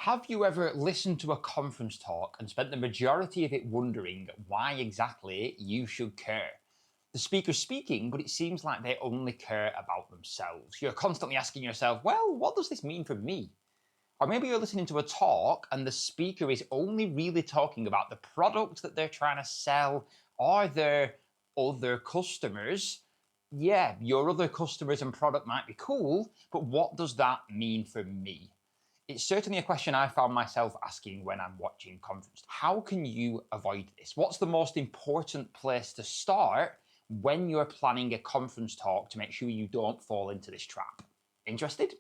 Have you ever listened to a conference talk and spent the majority of it wondering why exactly you should care? The speaker's speaking, but it seems like they only care about themselves. You're constantly asking yourself, well, what does this mean for me? Or maybe you're listening to a talk and the speaker is only really talking about the product that they're trying to sell or their other customers. Yeah, your other customers and product might be cool, but what does that mean for me? It's certainly a question I found myself asking when I'm watching conference. How can you avoid this? What's the most important place to start when you're planning a conference talk to make sure you don't fall into this trap? Interested?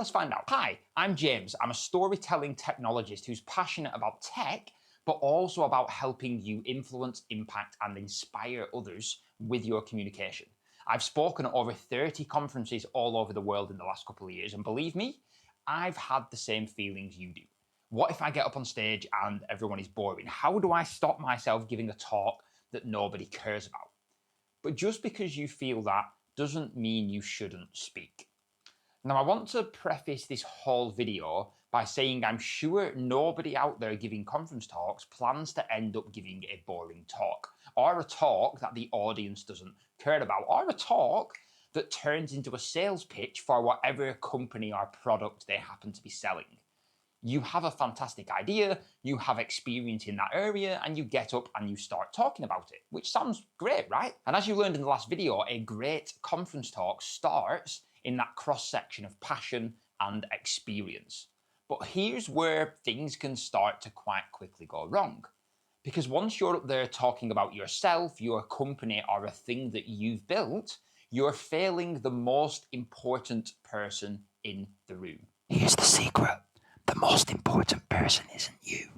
Let's find out. Hi, I'm James. I'm a storytelling technologist who's passionate about tech, but also about helping you influence, impact, and inspire others with your communication. I've spoken at over 30 conferences all over the world in the last couple of years, and believe me, I've had the same feelings you do. What if I get up on stage and everyone is boring? How do I stop myself giving a talk that nobody cares about? But just because you feel that doesn't mean you shouldn't speak. Now, I want to preface this whole video by saying I'm sure nobody out there giving conference talks plans to end up giving a boring talk, or a talk that the audience doesn't care about, or a talk that turns into a sales pitch for whatever company or product they happen to be selling. You have a fantastic idea, you have experience in that area, and you get up and you start talking about it, which sounds great, right? And as you learned in the last video, a great conference talk starts in that cross section of passion and experience. But here's where things can start to quite quickly go wrong. Because once you're up there talking about yourself, your company, or a thing that you've built, you're failing the most important person in the room. Here's the secret. The most important person isn't you.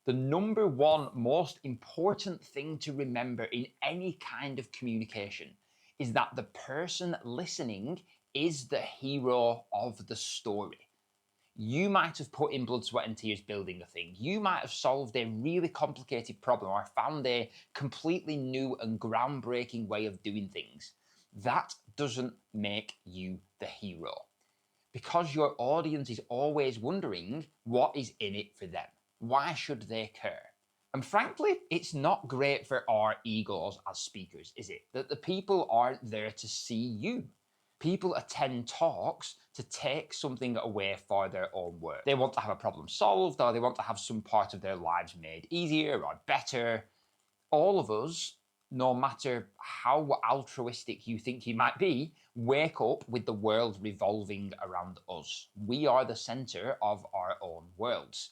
The number one most important thing to remember in any kind of communication is that the person listening is the hero of the story. You might have put in blood, sweat, and tears building a thing. You might have solved a really complicated problem or found a completely new and groundbreaking way of doing things. That doesn't make you the hero, because your audience is always wondering what is in it for them. Why should they care? And frankly, it's not great for our egos as speakers, is it? That the people aren't there to see you. People attend talks to take something away for their own work. They want to have a problem solved, or they want to have some part of their lives made easier or better. All of us, no matter how altruistic you think you might be, wake up with the world revolving around us. We are the center of our own worlds.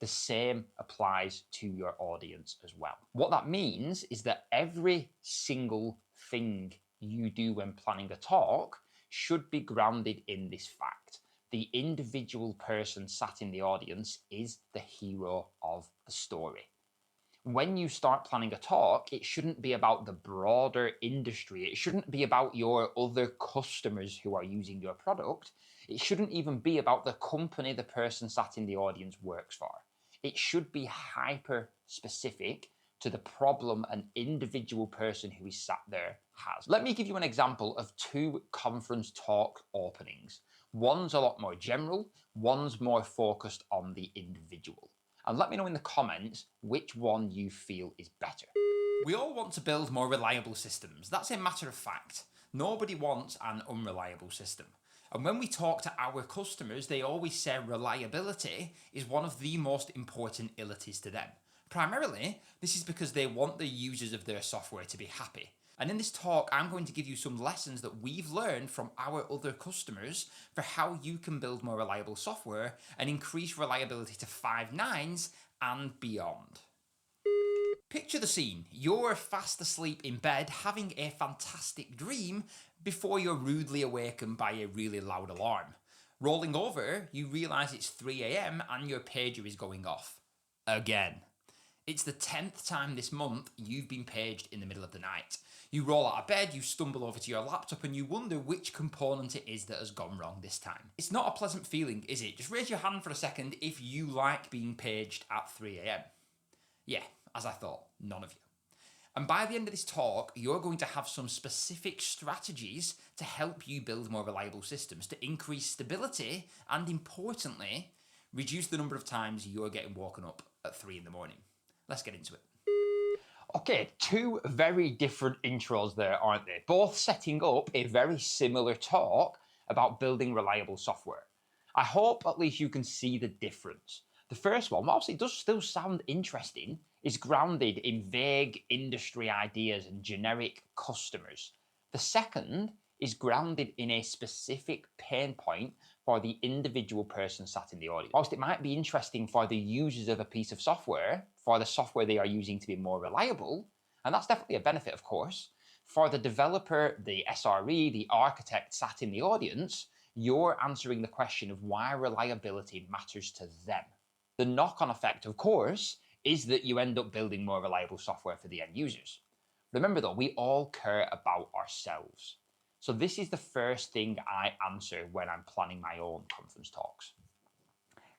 The same applies to your audience as well. What that means is that every single thing you do when planning a talk should be grounded in this fact. The individual person sat in the audience is the hero of the story. When you start planning a talk, it shouldn't be about the broader industry. It shouldn't be about your other customers who are using your product. It shouldn't even be about the company the person sat in the audience works for. It should be hyper specific to the problem an individual person who is sat there has. Let me give you an example of two conference talk openings. One's a lot more general, one's more focused on the individual. And let me know in the comments which one you feel is better. We all want to build more reliable systems. That's a matter of fact. Nobody wants an unreliable system. And when we talk to our customers, they always say reliability is one of the most important abilities to them. Primarily, this is because they want the users of their software to be happy. And in this talk, I'm going to give you some lessons that we've learned from our other customers for how you can build more reliable software and increase reliability to 5 nines and beyond. Picture the scene. You're fast asleep in bed having a fantastic dream before you're rudely awakened by a really loud alarm. Rolling over, you realise it's 3 a.m. and your pager is going off. Again. It's the 10th time this month you've been paged in the middle of the night. You roll out of bed, you stumble over to your laptop, and you wonder which component it is that has gone wrong this time. It's not a pleasant feeling, is it? Just raise your hand for a second if you like being paged at 3 a.m. Yeah, as I thought, none of you. And by the end of this talk, you're going to have some specific strategies to help you build more reliable systems, to increase stability, and importantly, Reduce the number of times you're getting woken up at 3 in the morning. Let's get into it. Okay, two very different intros there, aren't they? Both setting up a very similar talk about building reliable software. I hope at least you can see the difference. The first one, whilst it does still sound interesting, is grounded in vague industry ideas and generic customers. The second is grounded in a specific pain point for the individual person sat in the audience. Whilst it might be interesting for the users of a piece of software, for the software they are using to be more reliable, and that's definitely a benefit, of course, for the developer, the SRE, the architect sat in the audience, you're answering the question of why reliability matters to them. The knock-on effect, of course, is that you end up building more reliable software for the end users. Remember though, we all care about ourselves. So this is the first thing I answer when I'm planning my own conference talks.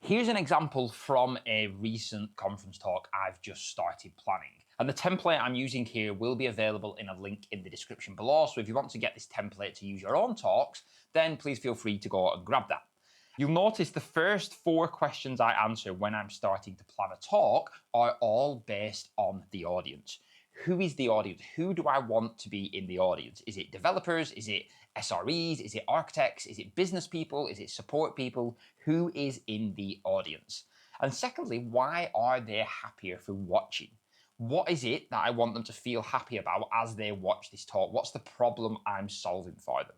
Here's an example from a recent conference talk I've just started planning. And the template I'm using here will be available in a link in the description below. So if you want to get this template to use your own talks, then please feel free to go and grab that. You'll notice the first 4 questions I answer when I'm starting to plan a talk are all based on the audience. Who is the audience? Who do I want to be in the audience? Is it developers? Is it SREs? Is it architects? Is it business people? Is it support people? Who is in the audience? And secondly, why are they happier for watching? What is it that I want them to feel happy about as they watch this talk? What's the problem I'm solving for them?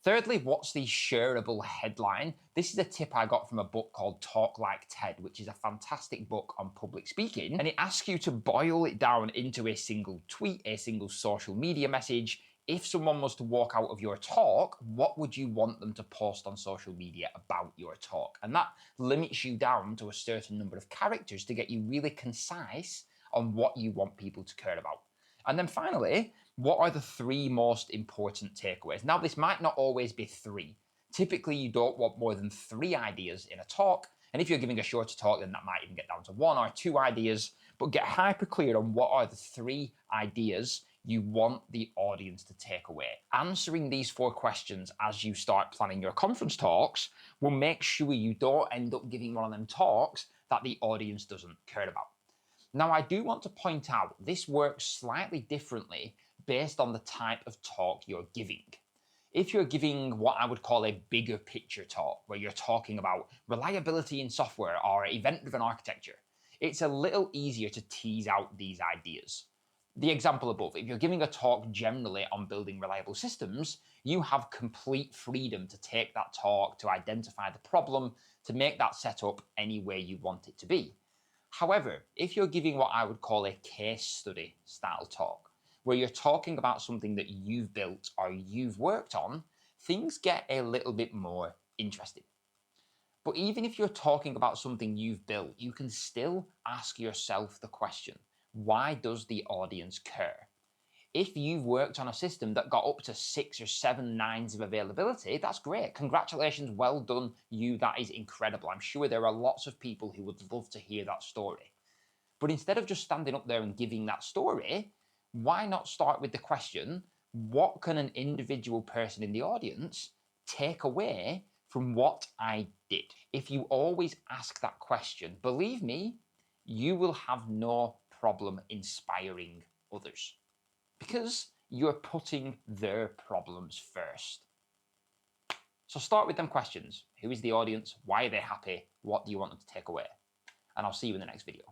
Thirdly, what's the shareable headline? This is a tip I got from a book called Talk Like TED, which is a fantastic book on public speaking. And it asks you to boil it down into a single tweet, a single social media message. If someone was to walk out of your talk, what would you want them to post on social media about your talk? And that limits you down to a certain number of characters to get you really concise on what you want people to care about. And then finally, what are the 3 most important takeaways? Now, this might not always be 3. Typically, you don't want more than 3 ideas in a talk. And if you're giving a shorter talk, then that might even get down to 1 or 2 ideas. But get hyper clear on what are the 3 ideas you want the audience to take away. Answering these 4 questions as you start planning your conference talks will make sure you don't end up giving one of them talks that the audience doesn't care about. Now, I do want to point out this works slightly differently based on the type of talk you're giving. If you're giving what I would call a bigger picture talk, where you're talking about reliability in software or event-driven architecture, it's a little easier to tease out these ideas. The example above, if you're giving a talk generally on building reliable systems, you have complete freedom to take that talk, to identify the problem, to make that setup any way you want it to be. However, if you're giving what I would call a case study style talk, where you're talking about something that you've built or you've worked on, things get a little bit more interesting. But even if you're talking about something you've built, you can still ask yourself the question, why does the audience care? If you've worked on a system that got up to 6 or 7 nines of availability, that's great. Congratulations, well done, you. That is incredible. I'm sure there are lots of people who would love to hear that story. But instead of just standing up there and giving that story, why not start with the question, what can an individual person in the audience take away from what I did? If you always ask that question, believe me, you will have no problem inspiring others, because you're putting their problems first. So start with them questions. Who is the audience? Why are they happy? What do you want them to take away? And I'll see you in the next video.